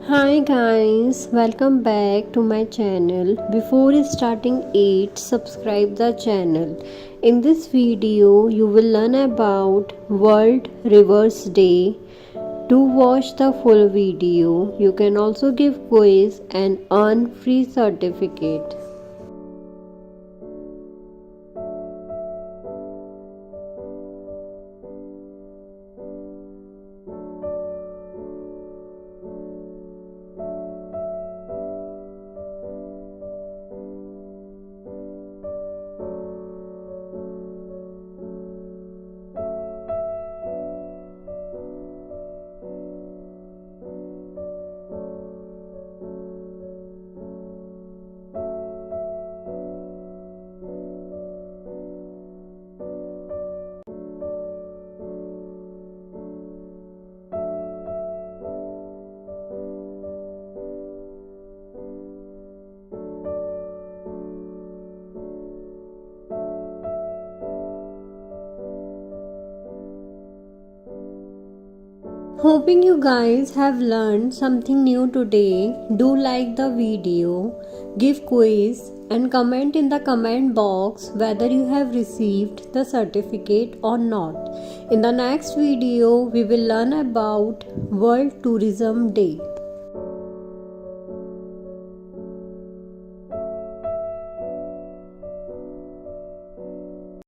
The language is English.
Hi guys, welcome back to my channel. Before starting it, subscribe the channel. In this video, you will learn about World Rivers Day. To watch the full video, you can also give quiz and earn free certificate. Hoping you guys have learned something new today. Do like the video, give quiz and comment in the comment box whether you have received the certificate or not. In the next video, we will learn about World Tourism Day.